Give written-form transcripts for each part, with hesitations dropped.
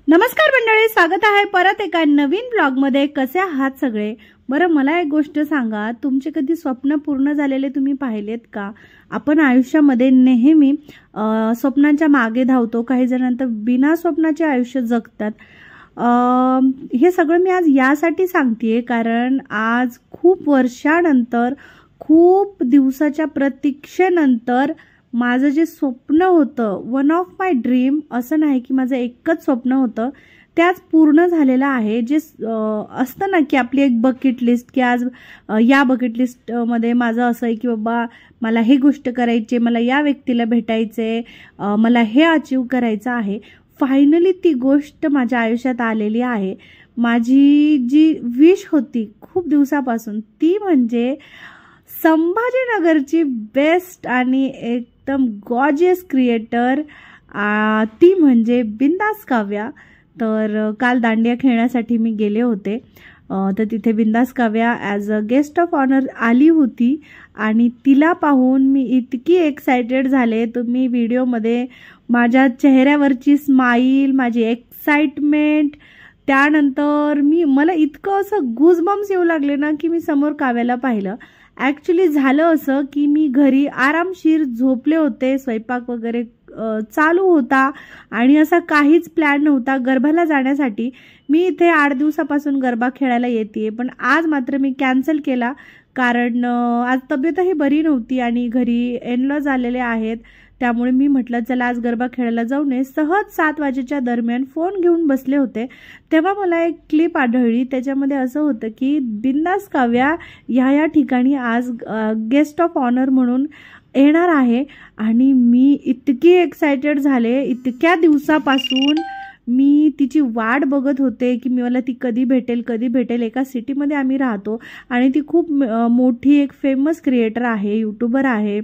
नमस्कार मंडळी, स्वागत आहे परत एका नवीन ब्लॉगमध्ये। कसे आहात सगळे? बरं, मला एक गोष्ट सांगा, तुमचे कधी स्वप्न पूर्ण झालेले तुम्ही पाहिलेत का? आपण आयुष्यामध्ये नेहमी स्वप्नांच्या मागे धावतो, काही जणांना बिना स्वप्नाचे आयुष्य जगतात। हे सगळं मी आज यासाठी सांगतेय कारण आज खूप वर्षानंतर, खूप दिवसाच्या प्रतीक्षेनंतर माझं जे स्वप्न होतं, वन ऑफ माय ड्रीम, असं नाही की माझं एकच स्वप्न होतं, त्याच पूर्ण झालेलं आहे। जे असतं ना की आपली एक बकेट लिस्ट, की आज या बकेट लिस्टमध्ये माझं असं आहे की बाबा मला ही गोष्ट करायची, मला या व्यक्तीला भेटायचे, मला हे अचीव करायचं आहे। फायनली ती गोष्ट माझ्या आयुष्यात आलेली आहे। माझी जी विश होती खूप दिवसापासून, ती म्हणजे संभाजीनगरची बेस्ट आणि एकदम गॉर्जियस क्रिएटर, ती म्हणजे बिंदास काव्या। तर काल दांडिया खेळण्यासाठी मी गेले होते, तर तिथे बिंदास Kavya as a guest of honour आली होती आणि तिला पाहून मी इतकी एक्सायटेड झाले। तुम्ही व्हिडिओमध्ये माझ्या चेहऱ्यावरची स्माईल, माझी एक्साइटमेंट, त्यानंतर मला इतकं असं गुजबम्स येऊ लागले ना की मी समोर काव्याला पाहिलं। ॲक्च्युली झालं असं की मी घरी आरामशीर झोपले होते, स्वयंपाक वगैरे चालू होता आणि असा काहीच प्लॅन नव्हता गरबाला जाण्यासाठी। मी इथे 8 दिवसापासून गरबा खेळायला येते, पण आज मात्र मी कॅन्सल केला कारण आज तब्येतही बरी नव्हती आणि घरी इन-लॉज आलेले आहेत, त्यामुळे मी म्हटलं चला आज गरबा खेळायला जाऊ नये। सहज 7 वाजेच्या दरम्यान फोन घेऊन बसले होते, तेव्हा मला एक क्लिप आढळली। त्याच्यामध्ये असं होतं की बिंदास काव्या या ठिकाणी आज गेस्ट ऑफ ऑनर म्हणून येणार आहे आणि मी इतकी एक्सायटेड झाले। इतक्या दिवसापासून मी तिची वाट बघत होते की मला ती कधी भेटेल। एका सिटीमध्ये आम्ही राहतो आणि ती खूप मोठी एक फेमस क्रिएटर आहे, यूट्यूबर आहे।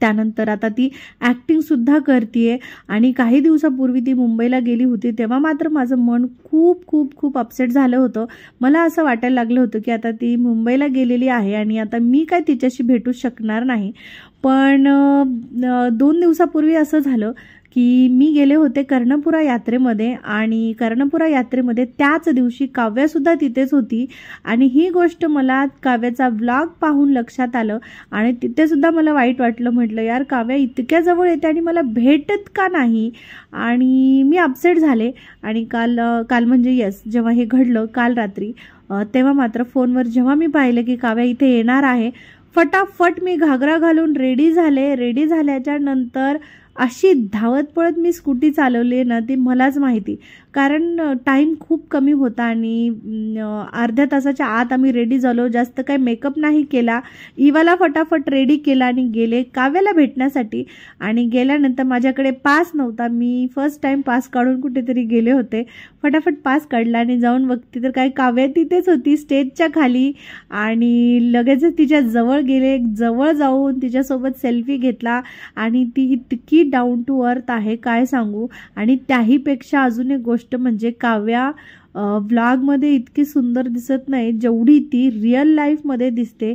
त्यानंतर आता ती ॲक्टिंग सुद्धा करते आणि काही दिवसापूर्वी ती मुंबईला गेली होती, तेव्हा मात्र माझं मन खूप खूप खूप अपसेट झालं होतं। मला असं वाटायला लागलं होतं की आता ती मुंबईला गेलेली आहे आणि आता मी काय तिच्याशी भेटू शकणार नाही। पण 2 दिवसापूर्वी असं झालं की मी गेले होते कर्णपुरा यात्रेमध्ये आणि कर्णपुरा यात्रेमध्ये त्याच दिवशी काव्यासुद्धा तिथेच होती आणि ही गोष्ट मला काव्याचा व्लॉग पाहून लक्षात आलं आणि तिथेसुद्धा मला वाईट वाटलं। म्हटलं यार, काव्या इतक्या जवळ येते आणि मला भेटत का नाही, आणि मी अपसेट झाले। आणि काल म्हणजे जेव्हा हे घडलं काल रात्री, तेव्हा मात्र फोनवर जेव्हा मी पाहिलं की काव्या इथे येणार आहे, फटाफट मी घागरा घालून रेडी झाले। रेडी झाल्याच्या नंतर अशी धावत पळत मी स्कूटी चालवली ना, ती मलाच माहिती, कारण टाईम खूप कमी होता आणि अर्ध्या तासाच्या आत आम्ही रेडी झालो। जास्त काही मेकअप नाही केला, इवाला फटाफट रेडी केला आणि गेले काव्याला भेटण्यासाठी। आणि गेल्यानंतर माझ्याकडे पास नव्हता, मी फर्स्ट टाइम पास काढून कुठेतरी गेले होते। फटाफट पास काढला आणि जाऊन बघते तर काय, काव्या तिथेच होती स्टेजच्या खाली आणि लगेच तिच्या जवळ गेले। जवळ जाऊन तिच्यासोबत सेल्फी घेतला आणि ती इतकी डाऊन टू अर्थ आहे काय सांगू। आणि त्याहीपेक्षा अजून एक गोष्ट म्हणजे काव्या व्लॉगमध्ये इतकी सुंदर दिसत नाही जेवढी ती रिअल लाईफमध्ये दिसते।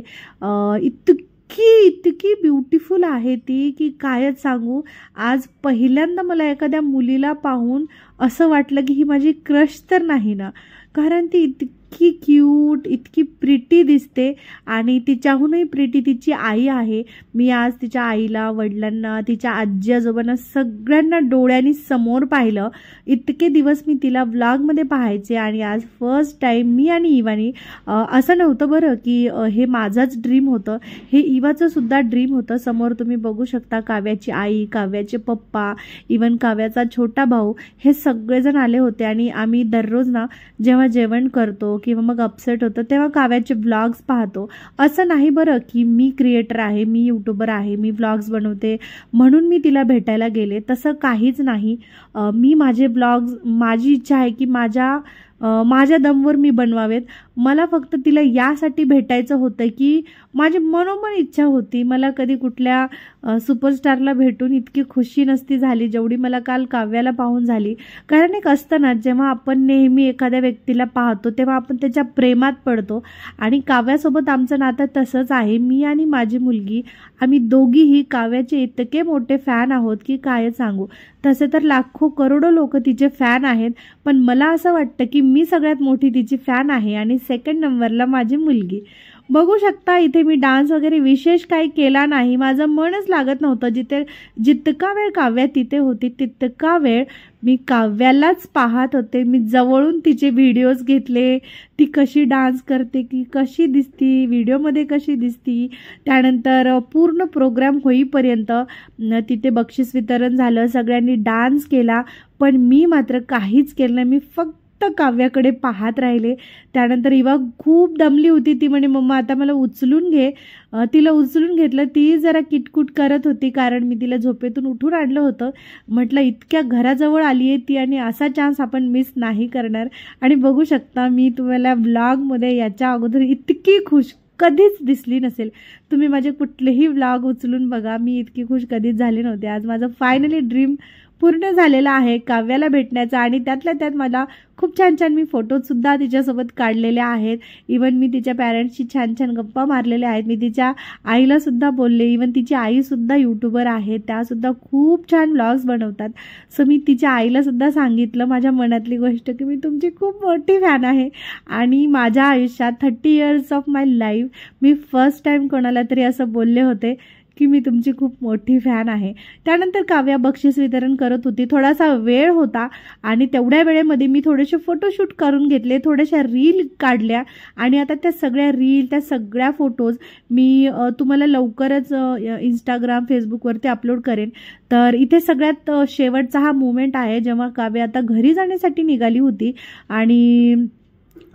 इतकी ब्युटिफुल आहे ती की कायच सांगू। आज पहिल्यांदा मला एखाद्या मुलीला पाहून असं वाटलं की ही माझी क्रश तर नाही ना, कारण ती इतकी क्यूट, इतकी प्रिटी दिसते आणि तिच्याहूनही प्रिटी तिची आई आहे। मी आज तिच्या आईला, वडिलांना, तिच्या आजी आजोबांना सगळ्यांना डोळ्यांनी समोर पाहिलं। इतके दिवस मी तिला व्लॉगमध्ये पाहायचे आणि आज फर्स्ट टाईम मी आणि इवानी, असं नव्हतं बरं की हे माझंच ड्रीम होतं, हे इवाचं सुद्धा ड्रीम होतं। समोर तुम्ही बघू शकता काव्याची आई, काव्याचे पप्पा, इवन काव्याचा छोटा भाऊ, हे सगळेजण आले होते। आणि आम्ही दररोज ना जेव्हा जेवण करतो किंवा मग अपसेट होतं तेव्हा काव्याचे व्लॉग्स पाहतो। असं नाही बरं की मी क्रिएटर आहे, मी यूट्यूबर आहे, मी व्लॉग्स बनवते म्हणून मी तिला भेटायला गेले, तसं काहीच नाही। मी माझे व्लॉग्स, माझी इच्छा आहे की माझ्या दमवर मी बनवावेत। मला फक्त तिला यासाठी भेटायचं होतं की माझी मनोमन इच्छा होती। मला कधी कुठल्या सुपरस्टारला भेटून इतकी खुशी नसती झाली जेवढी मला काल काव्याला पाहून झाली। कारण एक असतं ना, जेव्हा आपण नेहमी एखाद्या व्यक्तीला पाहतो तेव्हा आपण त्याच्या प्रेमात पडतो आणि काव्यासोबत आमचं नातं तसंच आहे। मी आणि माझी मुलगी आम्ही दोघीही काव्याचे इतके मोठे फॅन आहोत की काय सांगू. तसे तर लाखो करोडो लोक तिचे फॅन आहेत, पण मला असं वाटतं की मी सगळ्यात मोठी तिची फॅन आहे आणि सेकंड नंबरला माझी मुलगी. बघू शकता इथे मी डान्स वगैरे विशेष काही केला नाही, माझं मनच लागत नव्हतं. जितका वेळ काव्या तिथे होती तितका वेळ मी काव्यालाच पाहत होते. मी जवळून तिचे व्हिडिओज घेतले, ती कशी डान्स करते, की कशी दिसती व्हिडिओमध्ये, कशी दिसती. त्यानंतर पूर्ण प्रोग्राम होईपर्यंत तिथे बक्षीस वितरण झालं, सगळ्यांनी डान्स केला, पण मी मात्र काहीच केलं नाही. मी फक्त काव्याकडे पाहत राहिले. त्यानंतर इवा खूप दमली होती. ती म्हणे मम्मा आता मला उचलून घे. तिला उचलून घेतलं. ती जरा किटकुट करत होती कारण मी तिला झोपेतून उठून आणलं होतं. म्हटलं इतक्या घराजवळ आली आहे ती आणि असा चान्स आपण मिस नाही करणार. आणि बघू शकता मी तुम्हाला व्लॉगमध्ये याच्या अगोदर इतकी खुश कधीच दिसली नसेल. तुम्ही माझे कुठलेही व्लॉग उचलून बघा, मी इतकी खुश कधीच झाले नव्हते. आज माझं फायनली ड्रीम पूर्ण झालेला आहे काव्याला भेटण्याचा. आणि त्यातल्या त्यात मला खूप छान छान मी फोटोजसुद्धा तिच्यासोबत काढलेले आहेत. इवन मी तिच्या पॅरेंट्सशी छान छान गप्पा मारलेल्या आहेत. मी तिच्या आईलासुद्धा बोलले. इवन तिची आईसुद्धा यूट्यूबर आहे, त्यासुद्धा खूप छान व्लॉग्स बनवतात. सो मी तिच्या आईलासुद्धा सांगितलं माझ्या मनातली गोष्ट की मी तुमची खूप मोठी फॅन आहे. आणि माझ्या आयुष्यात 30 years of my life me first time कोणाला तरी असं बोलले होते की मी तुमची खूप मोठी फॅन आहे. त्यानंतर काव्या बक्षीस वितरण करत होती. थोडासा वेळ होता आणि तेवढ्या वेळेमध्ये मी थोडेसे फोटोशूट करून घेतले, थोड्याशा रील काढल्या आणि आता त्या सगळ्या रील, त्या सगळ्या फोटोज मी तुम्हाला लवकरच इंस्टाग्राम, फेसबुकवरती अपलोड करेन. तर इथे सगळ्यात शेवटचा हा मोमेंट आहे जेव्हा काव्या आता घरी जाण्यासाठी निघाली होती आणि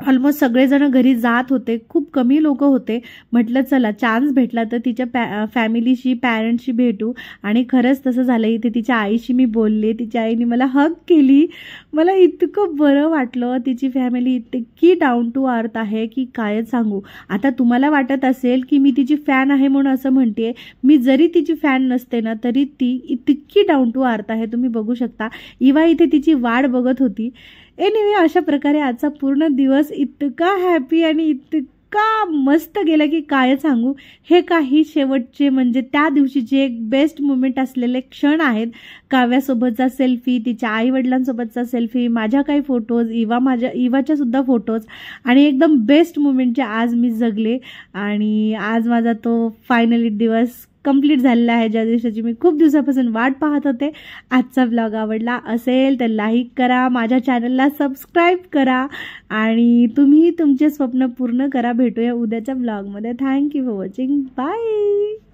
ऑलमोस्ट सगळेजण घरी जात होते, खूप कमी लोक होते. म्हटलं चला चान्स भेटला तर तिच्या फॅमिलीशी, पॅरेंट्सशी भेटू. आणि खरंच तसं झालं. इथे तिच्या आईशी मी बोलले, तिच्या आईने मला हग केली. मला इतकं बरं वाटलं. तिची फॅमिली इतकी डाऊन टू अर्थ आहे की काय सांगू. आता तुम्हाला वाटत असेल की मी तिची फॅन आहे म्हणून असं म्हणते, मी जरी तिची फॅन नसते ना तरी ती इतकी डाऊन टू अर्थ आहे. तुम्ही बघू शकता इवा इथे तिची वाट बघत होती. एनिवे अशा प्रकारे आजचा पूर्ण दिवस इतका हॅपी आणि इतका मस्त गेला की काय सांगू. हे काही शेवटचे म्हणजे त्या दिवशीचे एक बेस्ट मोमेंट असलेले क्षण आहेत. काव्यासोबतचा सेल्फी, तिच्या आई वडिलांसोबतचा सेल्फी, माझ्या काही फोटोज, इवाच्या सुद्धा फोटोज आणि एकदम बेस्ट मोमेंटचे आज मी जगले. आणि आज माझा तो फायनली दिवस कंप्लीट झालेला आहे, ज्या दिवसाची मी खूप दिवसापासून वाट पाहत होते. आजचा व्लॉग आवडला असेल तर लाईक करा, माझ्या चॅनलला सबस्क्राईब करा आणि तुम्ही तुमचे स्वप्न पूर्ण करा. भेटूया उद्याच्या व्लॉगमध्ये. Thank you for watching. बाय.